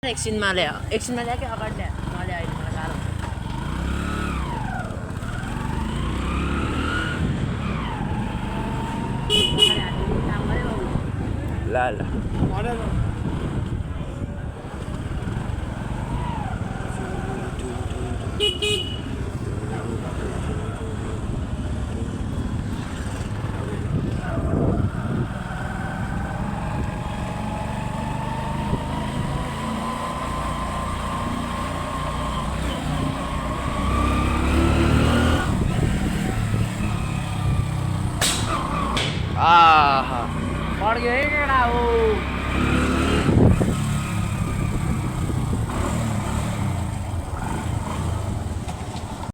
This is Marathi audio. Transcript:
एकछिन ल्याए कि अगाडि ल्याए नल्याए अहिले मलाई गाह्रो ल ल आहा पड्यो है केटा हो